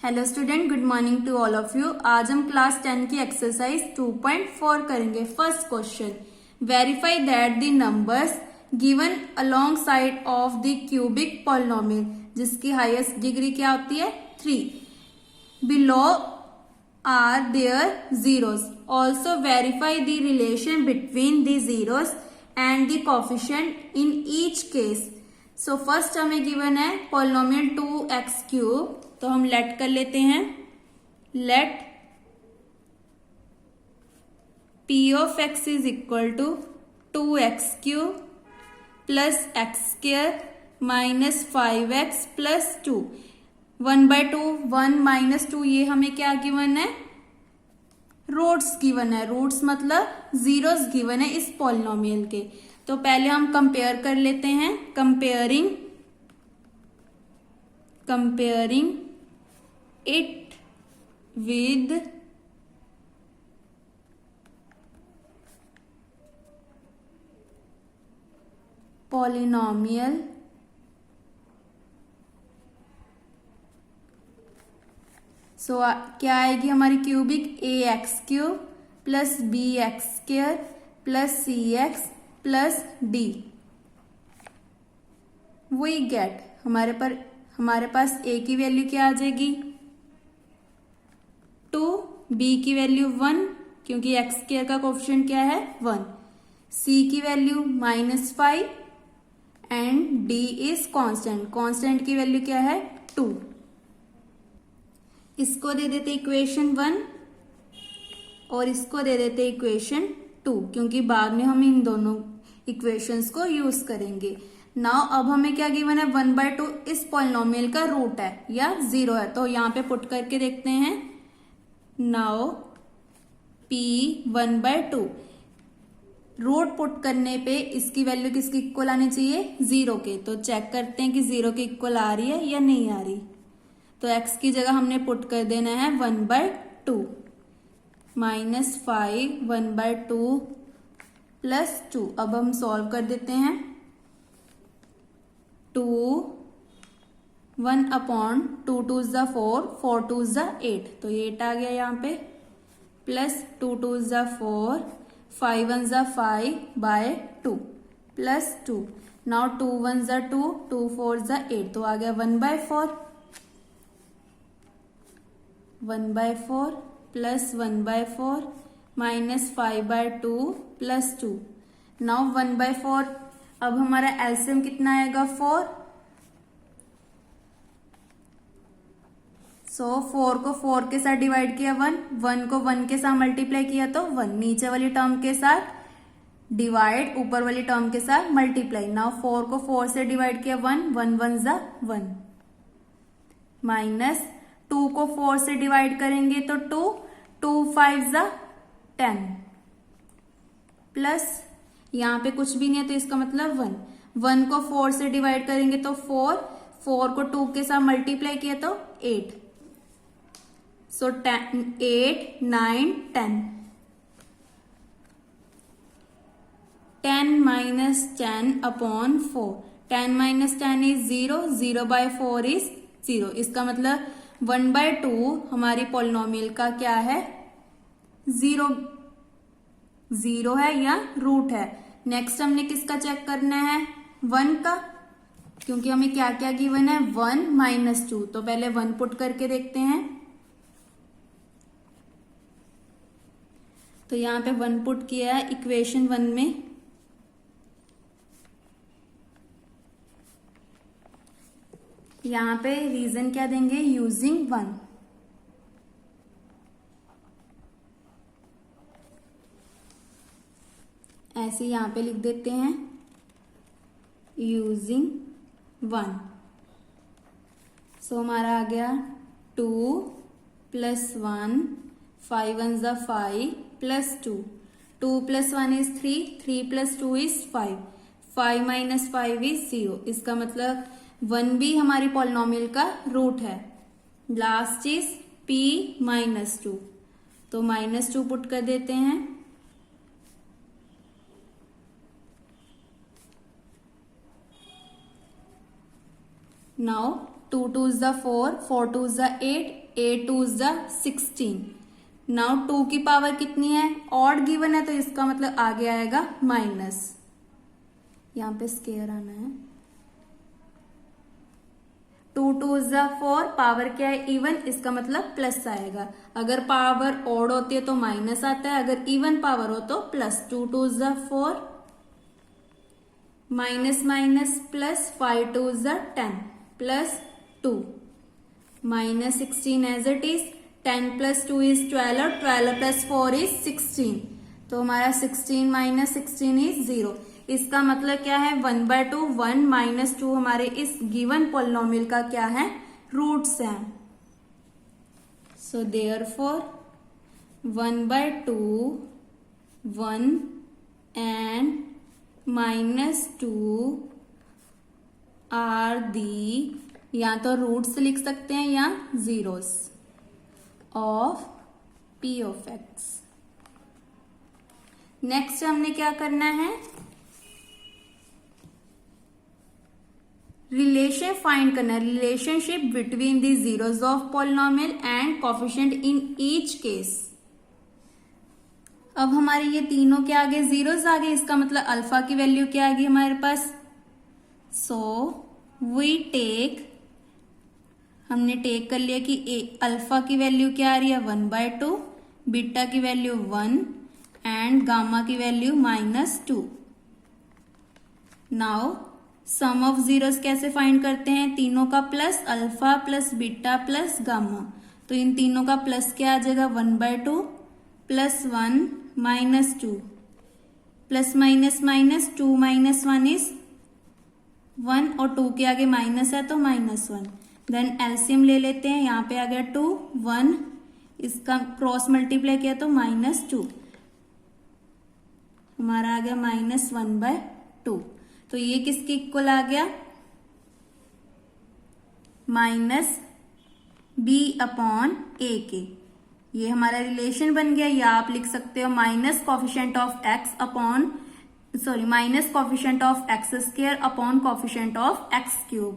Hello student, good morning to all of you. आज हम class 10 की एक्सरसाइज 2.4 करेंगे। First question, verify that the numbers given alongside of the cubic polynomial, जिसकी highest degree क्या होती है 3, below are their zeros. Also verify the relation between the zeros and the coefficient in each case. So first हमें given है polynomial 2x³, तो हम let कर लेते हैं। Let p of x is equal to 2x³ plus x² minus 5x plus 2। 1/2 1 minus 2, ये हमें क्या गिवन है? रूट्स गिवन है। रूट्स मतलब जीरोस गिवन है इस पॉलिनोमियल के। तो पहले हम कंपेयर कर लेते हैं। कंपेयरिंग it with polynomial क्या आएगी हमारी cubic? ax³ plus bx² plus cx plus d। We get हमारे पास a की वैल्यू क्या आ जाएगी 2, b की वैल्यू 1 क्योंकि x² का कोफिशिएंट क्या है 1, c की value -5 and d is constant की वैल्यू क्या है 2। इसको दे देते इक्वेशन 1 और इसको दे देते इक्वेशन 2, क्योंकि बाद में हम इन दोनों इक्वेशंस को यूज करेंगे। नाउ अब हमें क्या गिवन है 1/2 इस पॉलिनोमियल का रूट है या 0 है, तो यहाँ पे पुट करके देखते हैं। नाउ p 1/2 रूट पुट करने पे इसकी वैल्यू किसकी इक्वल आनी चाहिए 0 के। तो चेक करते हैं कि 0 के इक्वल आ रही है या नहीं आ रही। तो x की जगह हमने पुट कर देना है 1/2 माइनस 5 1/2 प्लस 2। अब हम सॉल्व कर देते हैं। 2 1/2 2 ज़ा 4 4 2 ज़ा 8, तो 8 आ गया यहाँ पे, प्लस 2 2 ज़ा 4 5 1 ज़ा 5 बाय 2 प्लस 2। नाउ 2 1 ज़ा 2 2 4 ज़ा 8, तो आ गया 1/4 प्लस 1/4 माइनस 5/2 प्लस 2। नाउ 1/4, अब हमारा एलसीएम कितना आएगा 4। सो 4 को 4 के साथ डिवाइड किया 1 को 1 के साथ मल्टीप्लाई किया तो 1, नीचे वाली टर्म के साथ डिवाइड, ऊपर वाली टर्म के साथ मल्टीप्लाई। नाउ 4 को 4 से डिवाइड किया 1 1 ज़ा 1 माइनस 2 को 4 से डिवाइड करेंगे तो 2 2 5 ज़ा 10 प्लस यहाँ पे कुछ भी नहीं है तो इसका मतलब 1 को 4 से डिवाइड करेंगे तो 4 को 2 के साथ मल्टीप्लाई किया तो 8। सो 8 9 10 10 माइनस 10/4, 10 माइनस 10 इज 0, 0/4 इज 0। इसका मतलब 1/2 हमारी पॉलिनोमियल का क्या है 0 है या रूट है। नेक्स्ट हमने किसका चेक करना है 1 का, क्योंकि हमें क्या क्या गिवन है 1 माइनस 2, तो पहले 1 पुट करके देखते हैं। तो यहाँ पे 1 पुट किया है इक्वेशन 1 में। यहाँ पे रीजन क्या देंगे यूजिंग 1। ऐसे यहाँ पे लिख देते हैं यूजिंग 1। सो हमारा आ गया 2 प्लस 1 5 1 ज़ा 5 plus 2 2 plus 1 is 3 3 plus 2 is 5 5 minus 5 is 0। इसका मतलब 1 भी हमारी पॉलिनोमियल का रूट है। लास्ट इज p -2, तो -2 पुट कर देते हैं। Now 2 2s the 4, 4 2s the 8, 8 2s the 16. Now 2 की पावर कितनी है, ऑड गिवन है तो इसका मतलब आगे आएगा माइनस, यहाँ पे स्केयर आना है। 2 2s the 4, पावर क्या है इवन, इसका मतलब प्लस आएगा। अगर पावर ऑड होती है तो माइनस आता है, अगर इवन पावर हो तो plus. 2 2s the 4 minus minus plus, 5 2s the 10 plus 2 minus 16 as it is. 10 plus 2 is 12 और 12 प्लस 4 इज 16, तो हमारा 16 माइनस 16 इज 0। इसका मतलब क्या है 1/2, 1 माइनस 2 हमारे इस गिवन पॉलिनोमियल का क्या है, रूट्स हैं। So therefore 1/2, 1 and -2 are the, या तो रूट्स लिख सकते हैं या zeros of p of x। Next हमने क्या करना है, रिलेशन फाइंड करना है, relationship between the zeros of polynomial and coefficient in each case. अब हमारे ये तीनों के आगे जीरोस आ गए, इसका मतलब अल्फा की वैल्यू क्या आ गई हमारे पास। सो वी टेक, हमने टेक कर लिया कि अल्फा की वैल्यू क्या आ रही है 1/2, बीटा की वैल्यू 1 एंड गामा की value -2। Now sum of zeros कैसे फाइंड करते हैं, तीनों का plus, alpha plus beta plus gamma, तो इन तीनों का प्लस क्या आ जाएगा 1/2 plus 1 -2 plus minus minus 2 - 1 is 1 और 2 के आगे माइनस है तो -1। देन एलसीएम ले लेते हैं, यहाँ पे आ गया 2 1, इसका क्रॉस मल्टीप्लाई किया तो -2, हमारा आ गया -1/2। तो ये किसके इक्वल आ गया, -b/a के। ये हमारा रिलेशन बन गया, या आप लिख सकते हो minus coefficient of x upon, sorry minus coefficient of x² upon coefficient of x³।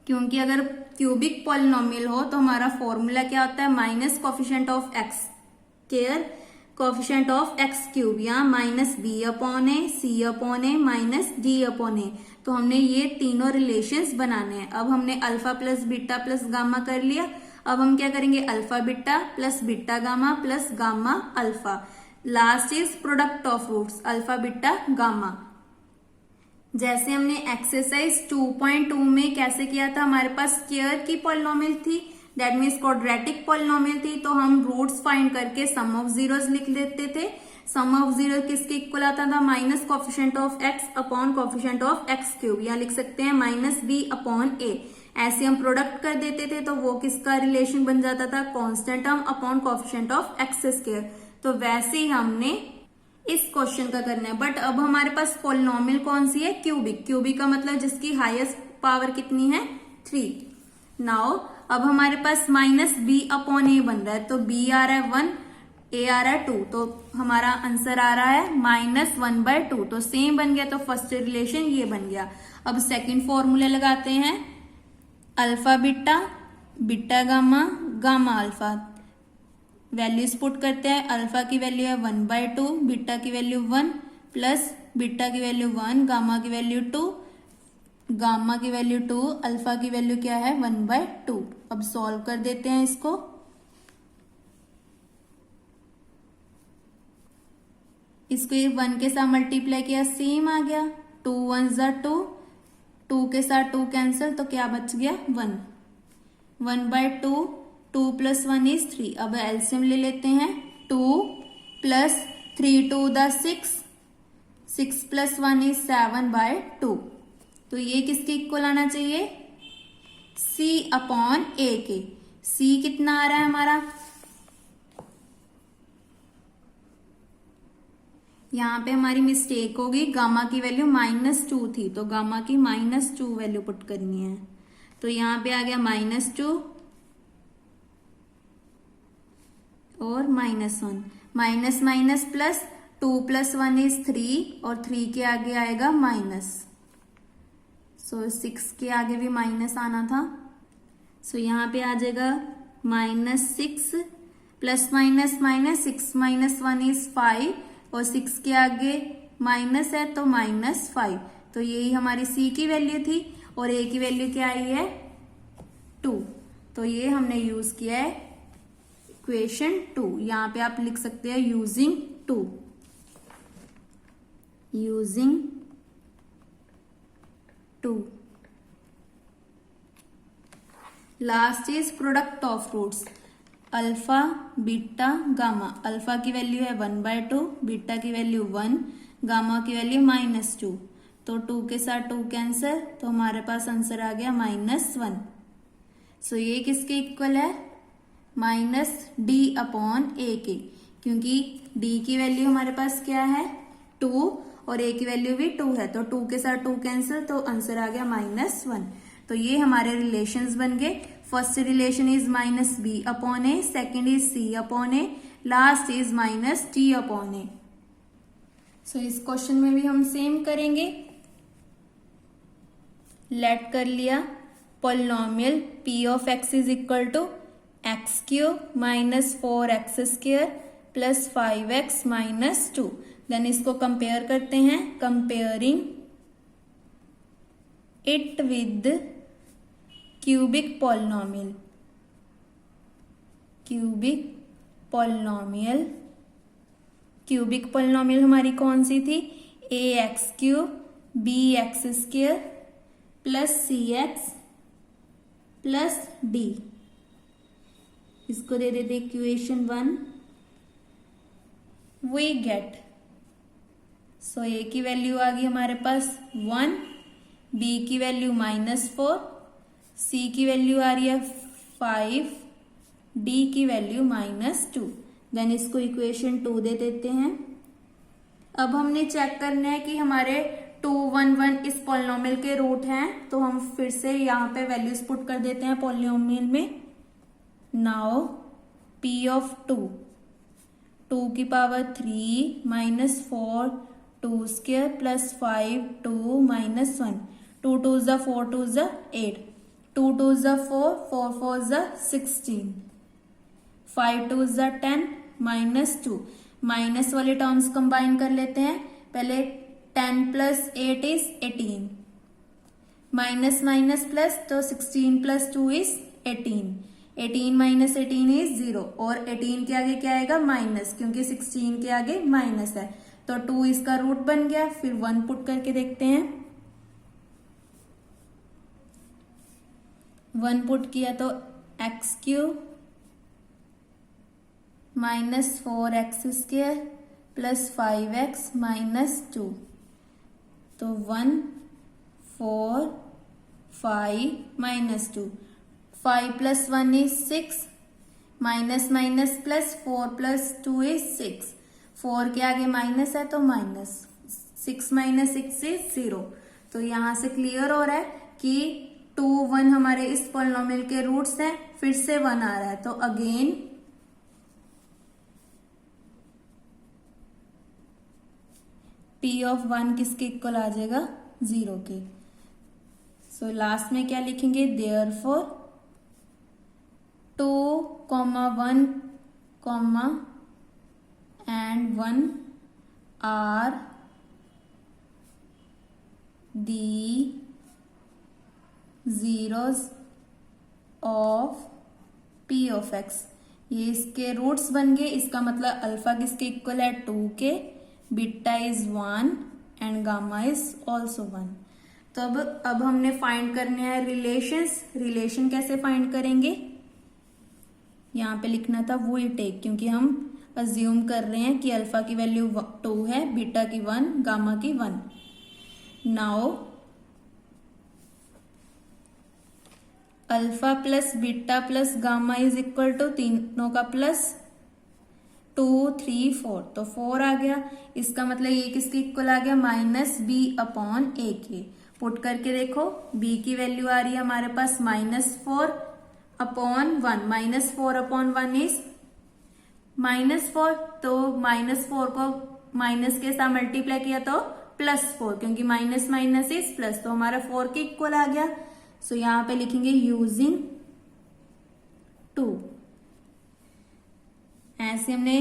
क्योंकि अगर क्यूबिक पॉलिनोमियल हो तो हमारा फॉर्मूला क्या होता है, minus coefficient of x² coefficient of x³, या -b/a, c/a माइनस d/a। तो हमने ये तीनों रिलेशंस बनाने हैं। अब हमने alpha plus beta plus gamma कर लिया, अब हम क्या करेंगे alpha beta plus beta gamma plus gamma alpha, last is product of roots alpha beta gamma. जैसे हमने एक्सरसाइज 2.2 में कैसे किया था, हमारे पास स्क्वायर की पॉलिनोमियल थी, दैट मीन्स क्वाड्रेटिक पॉलिनोमियल थी, तो हम रूट्स फाइंड करके सम ऑफ जीरोस लिख लेते थे। सम ऑफ जीरो किसके इक्वल आता था, minus coefficient of x upon coefficient of x³, या लिख सकते हैं -b/a। ऐसे हम प्रोडक्ट कर देते थे तो वो किसका रिलेशन बन जाता था, constant term upon coefficient of x²। तो वैसे ही हमने इस क्वेश्चन का करना है, बट अब हमारे पास पॉलिनोमियल कौन सी है, क्यूबिक। क्यूबिक का मतलब जिसकी हाईएस्ट पावर कितनी है 3। नाउ अब हमारे पास -b/a बन रहा है, तो b आ रहा है 1, a आ रहा है 2, तो हमारा आंसर आ रहा है -1/2। तो सेम बन गया, तो फर्स्ट रिलेशन ये बन गया। अब सेकंड फॉर्मूला लगाते हैं, alpha beta, beta gamma, gamma alpha. Values put करते हैं, अल्फा की वैल्यू है 1/2, बीटा की वैल्यू 1 प्लस बीटा की वैल्यू 1, गामा की वैल्यू 2, गामा की वैल्यू 2, अल्फा की वैल्यू क्या है 1/2। अब सॉल्व कर देते हैं इसको, इसको 1 के साथ मल्टीप्लाई किया सेम आ गया, 2 1 ज़ा 2, 2 के साथ 2 कैंसिल, तो क्या बच गया 1, 1/2, 2 + 1 इज 3। अब एलसीएम ले लेते हैं, 2 + 3 2 द 6, 6 + 1 इज 7/2। तो ये किसके इक्वल आना चाहिए, c/a के। c कितना आ रहा है हमारा, यहाँ पे हमारी मिस्टेक होगी, गामा की वैल्यू -2 थी, तो गामा की -2 वैल्यू पुट करनी है, तो यहाँ पे आ गया -2 और -1, माइनस माइनस प्लस, 2 + 1 इज 3 और 3 के आगे आएगा माइनस, सो 6 के आगे भी माइनस आना था, सो यहाँ पे आ जाएगा -6 प्लस माइनस माइनस 6 - 1 इज 5 और 6 के आगे माइनस है तो -5। तो यही हमारी सी की वैल्यू थी और ए की वैल्यू क्या आई है 2। तो ये हमने यूज किया है इक्वेशन 2। यहाँ पे आप लिख सकते हैं using 2, using 2। Last is product of roots, alpha beta gamma. Alpha की वैल्यू है 1/2, बीटा की वैल्यू 1, गामा की वैल्यू -2। तो 2 के साथ 2 कैंसिल, तो हमारे पास आंसर आ गया -1। सो ये किसके इक्वल है -d/a के, क्योंकि d की वैल्यू हमारे पास क्या है 2 और a की वैल्यू भी 2 है। तो 2 के साथ 2 कैंसिल, तो आंसर आ गया -1। तो ये हमारे रिलेशंस बन गए। First relation is -b/a, second is c/a, last is -t/a। सो इस क्वेश्चन में भी हम सेम करेंगे। लेट कर लिया polynomial p of x is equal to x³ - 4x² plus 5x - 2। Then इसको कंपेयर करते हैं, comparing it with cubic polynomial. Cubic polynomial, cubic polynomial हमारी कौन सी थी ax³ bx² plus cx plus d। इसको दे देते equation 1। We get, so a की वैल्यू आ गई हमारे पास 1, b की वैल्यू -4, c की वैल्यू आ रही है 5, d की वैल्यू -2। देन इसको इक्वेशन 2 दे देते हैं। अब हमने चेक करना है कि हमारे 2, 1, 1 इस पॉलिनोमियल के रूट हैं, तो हम फिर से यहाँ पे वैल्यूज पुट कर देते हैं पॉलिनोमियल में। नाउ p ऑफ 2, 2 की पावर 3 -4 2² प्लस 5 2 -1, 2 2 ज़ा 4 2 ज़ा 8, 2 2 ज़ा 4 4 4 ज़ा 16, 5 2 ज़ा 10 -2। माइनस वाले टर्म्स कंबाइन कर लेते हैं। पहले 10 plus 8 is 18, minus minus plus, तो 16 प्लस 2 इज 18, 18 - 18 इज 0 और 18 के आगे क्या आएगा माइनस, क्योंकि 16 के आगे माइनस है। तो 2 इसका रूट बन गया। फिर 1 पुट करके देखते हैं, 1 पुट किया तो x³ -4x² प्लस 5x -2, तो 1 4 5 -2, 5 plus 1 is 6, minus minus plus 4 plus 2 is 6, 4 के आगे माइनस है तो माइनस, 6 - 6 इज 0। तो यहां से क्लियर हो रहा है कि 2, 1 हमारे इस पॉलिनोमियल के रूट्स हैं। फिर से 1 आ रहा है, तो अगेन p ऑफ 1 किसके इक्वल आ जाएगा 0 के। सो लास्ट में क्या लिखेंगे, therefore 2, 1, and 1 are the zeros of p of x। ये इसके रूट्स बन गए। इसका मतलब अल्फा किसके इक्वल है 2 के, beta is 1 and gamma is also 1। तो अब हमने फाइंड करने हैं रिलेशंस। रिलेशन कैसे फाइंड करेंगे, यहाँ पे लिखना था वो टेक, क्योंकि हम अज्यूम कर रहे हैं कि अल्फा की वैल्यू 2 है, बीटा की 1, गामा की 1। Now alpha plus beta plus gamma is equal to तीनों का प्लस 2 3 4, तो 4 आ गया। इसका मतलब ये किसके इक्वल आ गया -b/a के। पुट करके देखो, b की वैल्यू आ रही है हमारे पास -4/1, -4/1 इज -4, तो -4 को माइनस के साथ मल्टीप्लाई किया तो +4, क्योंकि माइनस माइनस इज प्लस, तो हमारा 4 के इक्वल आ गया। सो यहाँ पे लिखेंगे यूजिंग ऐसे हमने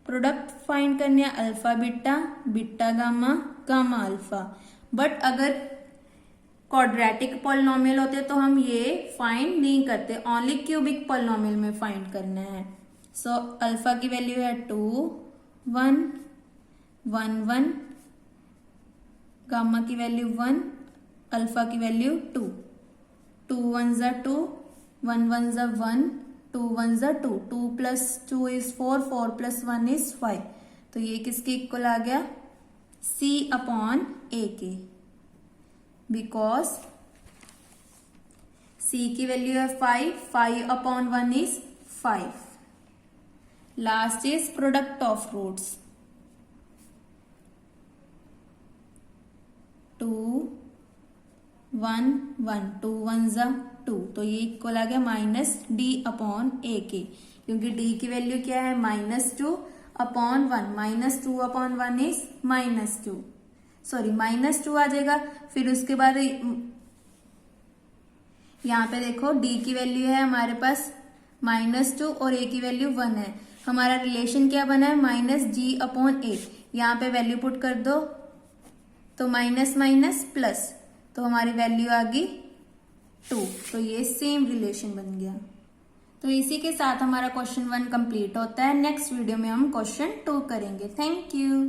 प्रोडक्ट फाइंड करने alpha beta, beta gamma, gamma alpha. But अगर क्वाड्रेटिक पॉलिनोमियल होते तो हम ये फाइंड नहीं करते, ओनली क्यूबिक पॉलिनोमियल में फाइंड करना है। सो अल्फा की वैल्यू है 2 1 1 1, गामा की वैल्यू 1, अल्फा की वैल्यू 2, 2 1 ज़ा 2, 1 1 ज़ा 1, 2 1 ज़ा 2, 2 प्लस 2 इज 4, 4 प्लस 1 इज 5। तो ये किसके इक्वल आ गया? C अपॉन A के, बिकॉज C की वैल्यू है 5, 5 upon 1 is 5। Last is product of roots, 2 1 1, 2 1 ज़ा 2, तो ये इक्वल आ गया माइनस D अपॉन A के, क्योंकि D की वैल्यू क्या है? -2 अपॉन 1, -2 अपॉन 1 इज -2, सॉरी -2 आ जाएगा। फिर उसके बाद यहाँ पे देखो D की वैल्यू है हमारे पास -2 और A की वैल्यू 1 है। हमारा रिलेशन क्या बना है? -G upon A। यहाँ पे वैल्यू पुट कर दो तो माइनस माइनस प्लस, तो हमारी वैल्यू आ गई 2। तो ये सेम रिलेशन बन गया। तो इसी के साथ हमारा क्वेश्चन 1 कंप्लीट होता है। नेक्स्ट वीडियो में हम क्वेश्चन 2 करेंगे। Thank you.